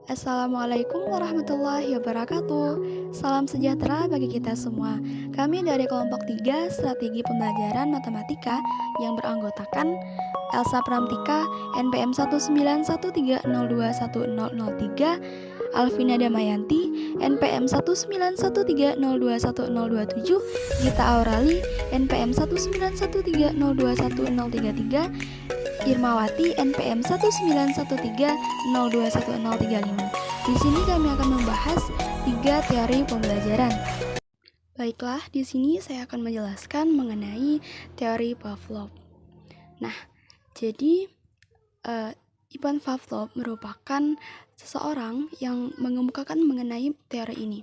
Assalamualaikum warahmatullahi wabarakatuh. Salam sejahtera bagi kita semua. Kami dari kelompok 3 Strategi Pembelajaran Matematika yang beranggotakan Elsa Pramtika, NPM 19130210003, Alvina Damayanti, NPM 19130210027, Gita Aurali, NPM 19130210033, Irmawati, NPM 19130210035. Di sini kami akan membahas 3 teori pembelajaran. Baiklah, di sini saya akan menjelaskan mengenai teori Pavlov. Nah, jadi Ivan Pavlov merupakan seseorang yang mengemukakan mengenai teori ini.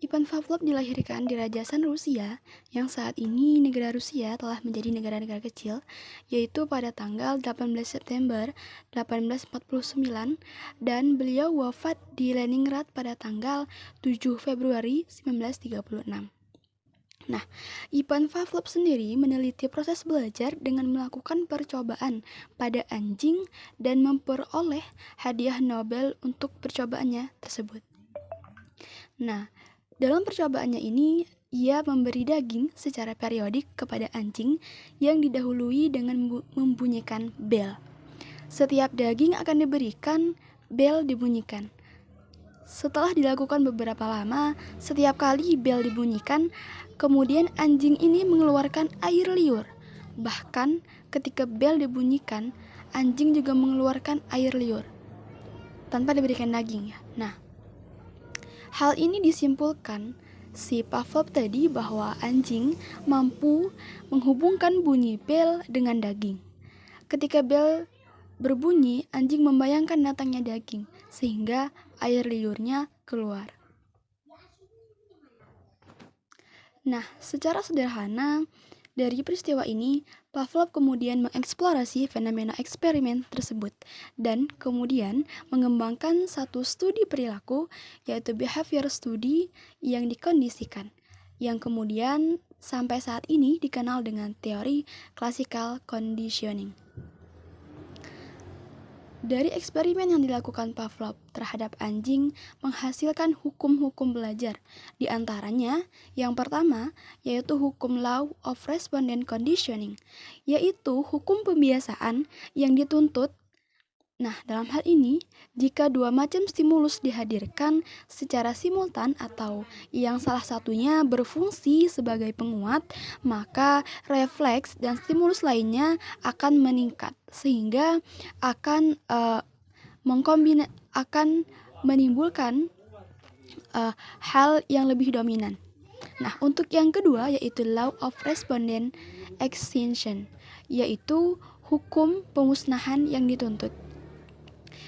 Ivan Pavlov dilahirkan di Rajasthan, Rusia, yang saat ini negara Rusia telah menjadi negara-negara kecil, yaitu pada tanggal 18 September 1849, dan beliau wafat di Leningrad pada tanggal 7 Februari 1936. Nah, Ivan Pavlov sendiri meneliti proses belajar dengan melakukan percobaan pada anjing dan memperoleh hadiah Nobel untuk percobaannya tersebut. Nah, dalam percobaannya ini, ia memberi daging secara periodik kepada anjing yang didahului dengan membunyikan bel. Setiap daging akan diberikan, bel dibunyikan. Setelah dilakukan beberapa lama, setiap kali bel dibunyikan, kemudian anjing ini mengeluarkan air liur. Bahkan ketika bel dibunyikan, anjing juga mengeluarkan air liur tanpa diberikan daging ya. Nah, hal ini disimpulkan si Pavlov tadi bahwa anjing mampu menghubungkan bunyi bel dengan daging. Ketika bel berbunyi, anjing membayangkan datangnya daging sehingga air liurnya keluar. Nah, secara sederhana, dari peristiwa ini, Pavlov kemudian mengeksplorasi fenomena eksperimen tersebut dan kemudian mengembangkan satu studi perilaku, yaitu behavior study yang dikondisikan, yang kemudian sampai saat ini dikenal dengan teori classical conditioning. Dari eksperimen yang dilakukan Pavlov terhadap anjing menghasilkan hukum-hukum belajar. Di antaranya, yang pertama yaitu hukum law of respondent conditioning, yaitu hukum pembiasaan yang dituntut. Nah, dalam hal ini, jika dua macam stimulus dihadirkan secara simultan atau yang salah satunya berfungsi sebagai penguat, maka refleks dan stimulus lainnya akan meningkat sehingga akan menimbulkan hal yang lebih dominan. Nah, untuk yang kedua yaitu law of respondent extinction, yaitu hukum pemusnahan yang dituntut.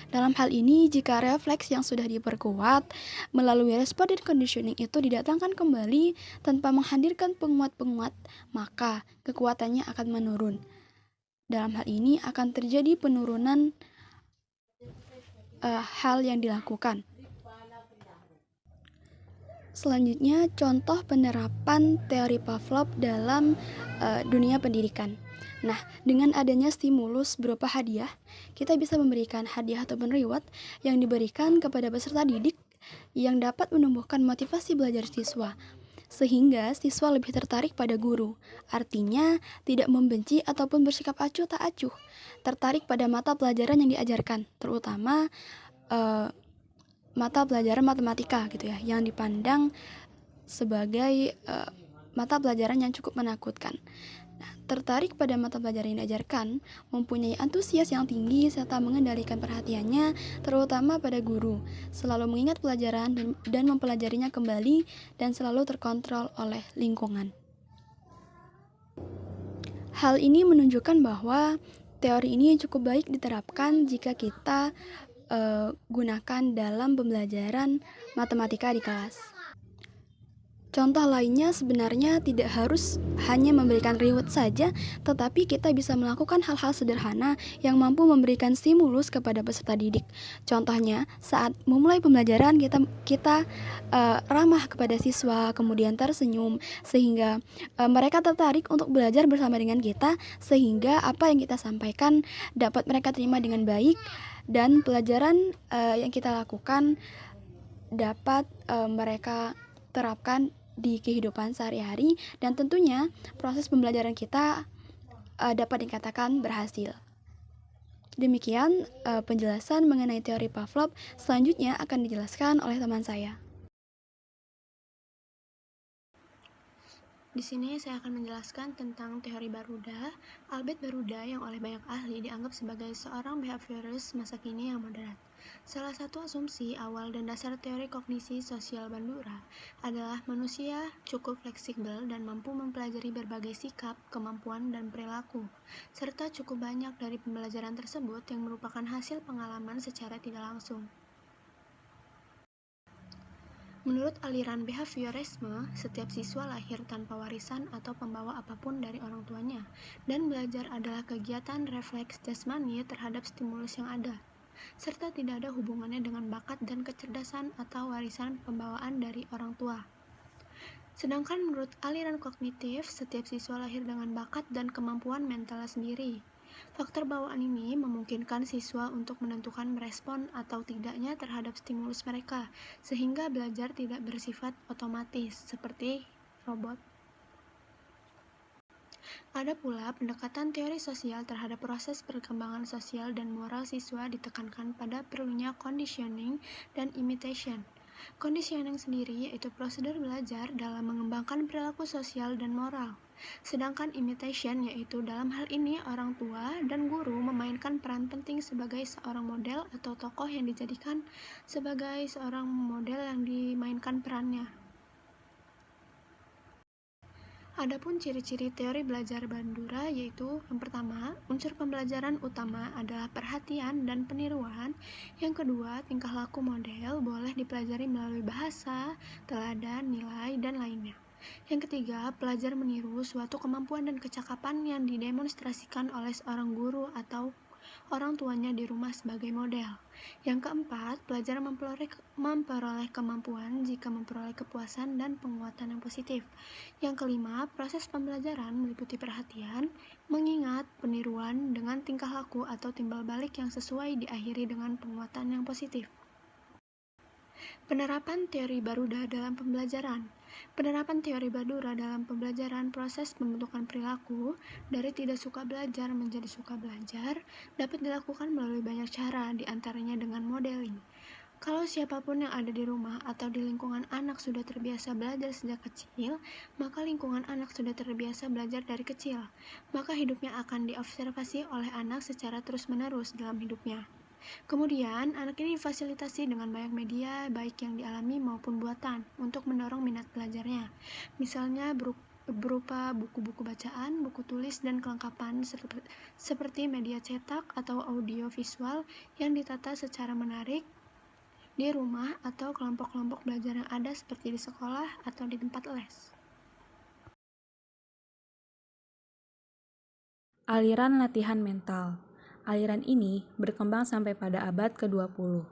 Dalam hal ini, jika refleks yang sudah diperkuat melalui respondent conditioning itu didatangkan kembali tanpa menghadirkan penguat-penguat, maka kekuatannya akan menurun. Dalam hal ini akan terjadi penurunan hal yang dilakukan. Selanjutnya, contoh penerapan teori Pavlov dalam dunia pendidikan. Nah, dengan adanya stimulus berupa hadiah, kita bisa memberikan hadiah ataupun reward yang diberikan kepada peserta didik yang dapat menumbuhkan motivasi belajar siswa, sehingga siswa lebih tertarik pada guru. Artinya, tidak membenci ataupun bersikap acuh tak acuh, tertarik pada mata pelajaran yang diajarkan, terutama mata pelajaran matematika gitu ya, yang dipandang sebagai mata pelajaran yang cukup menakutkan. Nah, tertarik pada mata pelajaran yang diajarkan, mempunyai antusias yang tinggi serta mengendalikan perhatiannya terutama pada guru, selalu mengingat pelajaran dan mempelajarinya kembali dan selalu terkontrol oleh lingkungan. Hal ini menunjukkan bahwa teori ini cukup baik diterapkan jika kita gunakan dalam pembelajaran matematika di kelas. Contoh lainnya sebenarnya tidak harus hanya memberikan reward saja, tetapi kita bisa melakukan hal-hal sederhana yang mampu memberikan stimulus kepada peserta didik. Contohnya, saat memulai pembelajaran kita ramah kepada siswa, kemudian tersenyum sehingga mereka tertarik untuk belajar bersama dengan kita, sehingga apa yang kita sampaikan dapat mereka terima dengan baik dan pelajaran yang kita lakukan dapat mereka terapkan di kehidupan sehari-hari, dan tentunya proses pembelajaran kita dapat dikatakan berhasil. Demikian penjelasan mengenai teori Pavlov. Selanjutnya akan dijelaskan oleh teman saya. Di sini saya akan menjelaskan tentang teori Baruda. Albert Baruda yang oleh banyak ahli dianggap sebagai seorang behavioris masa kini yang moderat. Salah satu asumsi awal dan dasar teori kognisi sosial Bandura adalah manusia cukup fleksibel dan mampu mempelajari berbagai sikap, kemampuan, dan perilaku, serta cukup banyak dari pembelajaran tersebut yang merupakan hasil pengalaman secara tidak langsung. Menurut aliran behaviorisme, setiap siswa lahir tanpa warisan atau pembawa apapun dari orang tuanya, dan belajar adalah kegiatan refleks jasmani terhadap stimulus yang ada, serta tidak ada hubungannya dengan bakat dan kecerdasan atau warisan pembawaan dari orang tua. Sedangkan menurut aliran kognitif, setiap siswa lahir dengan bakat dan kemampuan mental sendiri. Faktor bawaan ini memungkinkan siswa untuk menentukan merespon atau tidaknya terhadap stimulus mereka, sehingga belajar tidak bersifat otomatis seperti robot. Ada pula pendekatan teori sosial terhadap proses perkembangan sosial dan moral siswa ditekankan pada perlunya conditioning dan imitation. Conditioning sendiri yaitu prosedur belajar dalam mengembangkan perilaku sosial dan moral. Sedangkan imitation yaitu dalam hal ini orang tua dan guru memainkan peran penting sebagai seorang model atau tokoh yang dijadikan sebagai seorang model yang dimainkan perannya. Adapun ciri-ciri teori belajar Bandura yaitu yang pertama, unsur pembelajaran utama adalah perhatian dan peniruan. Yang kedua, tingkah laku model boleh dipelajari melalui bahasa, teladan, nilai, dan lainnya. Yang ketiga, pelajar meniru suatu kemampuan dan kecakapan yang didemonstrasikan oleh seorang guru atau orang tuanya di rumah sebagai model. Yang keempat, pelajar memperoleh kemampuan jika memperoleh kepuasan dan penguatan yang positif. Yang kelima, proses pembelajaran meliputi perhatian, mengingat, peniruan dengan tingkah laku atau timbal balik yang sesuai diakhiri dengan penguatan yang positif. Penerapan teori Baruda dalam pembelajaran. Penerapan teori Bandura dalam pembelajaran proses pembentukan perilaku dari tidak suka belajar menjadi suka belajar dapat dilakukan melalui banyak cara, diantaranya dengan modeling. Kalau siapapun yang ada di rumah atau di lingkungan anak sudah terbiasa belajar sejak kecil, maka lingkungan anak sudah terbiasa belajar dari kecil. Maka hidupnya akan diobservasi oleh anak secara terus-menerus dalam hidupnya. Kemudian, anak ini difasilitasi dengan banyak media, baik yang dialami maupun buatan, untuk mendorong minat belajarnya. Misalnya berupa buku-buku bacaan, buku tulis, dan kelengkapan seperti media cetak atau audio visual yang ditata secara menarik di rumah atau kelompok-kelompok belajar yang ada seperti di sekolah atau di tempat les. Aliran latihan mental. Aliran ini berkembang sampai pada abad ke-20.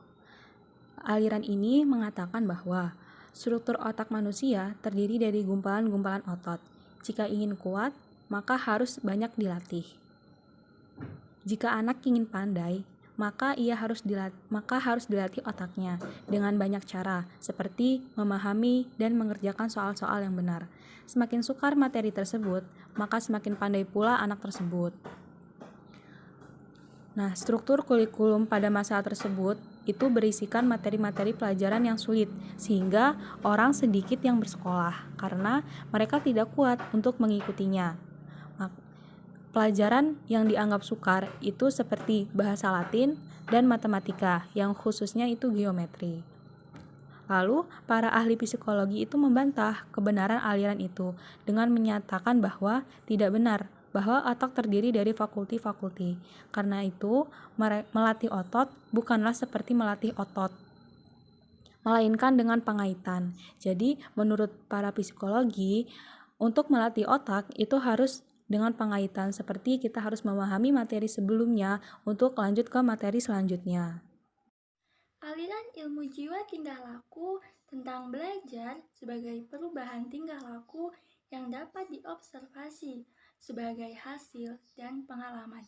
Aliran ini mengatakan bahwa struktur otak manusia terdiri dari gumpalan-gumpalan otot. Jika ingin kuat, maka harus banyak dilatih. Jika anak ingin pandai, maka harus dilatih otaknya dengan banyak cara, seperti memahami dan mengerjakan soal-soal yang benar. Semakin sukar materi tersebut, maka semakin pandai pula anak tersebut. Nah, struktur kurikulum pada masa tersebut itu berisikan materi-materi pelajaran yang sulit, sehingga orang sedikit yang bersekolah karena mereka tidak kuat untuk mengikutinya. Pelajaran yang dianggap sukar itu seperti bahasa Latin dan matematika, yang khususnya itu geometri. Lalu, para ahli psikologi itu membantah kebenaran aliran itu dengan menyatakan bahwa tidak benar bahwa otak terdiri dari fakulti-fakulti. Karena itu, melatih otot bukanlah seperti melatih otot. melainkan dengan pengaitan. Jadi, menurut para psikologi, untuk melatih otak itu harus dengan pengaitan, seperti kita harus memahami materi sebelumnya untuk lanjut ke materi selanjutnya. Aliran ilmu jiwa tingkah laku tentang belajar sebagai perubahan tingkah laku yang dapat diobservasi sebagai hasil dan pengalaman.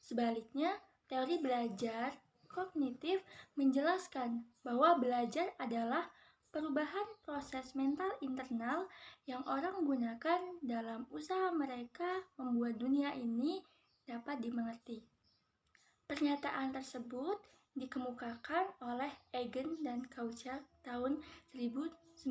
Sebaliknya, teori belajar kognitif menjelaskan bahwa belajar adalah perubahan proses mental internal yang orang gunakan dalam usaha mereka membuat dunia ini dapat dimengerti. Pernyataan tersebut dikemukakan oleh Egan dan Kauchak tahun 1997.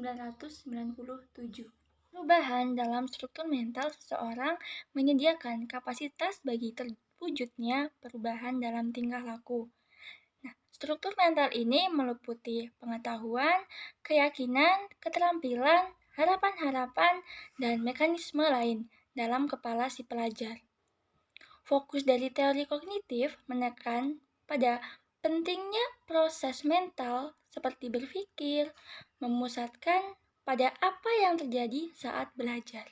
Perubahan dalam struktur mental seseorang menyediakan kapasitas bagi terwujudnya perubahan dalam tingkah laku. Struktur mental ini meliputi pengetahuan, keyakinan, keterampilan, harapan-harapan, dan mekanisme lain dalam kepala si pelajar. Fokus dari teori kognitif menekan pada pentingnya proses mental seperti berpikir, memusatkan pada apa yang terjadi saat belajar.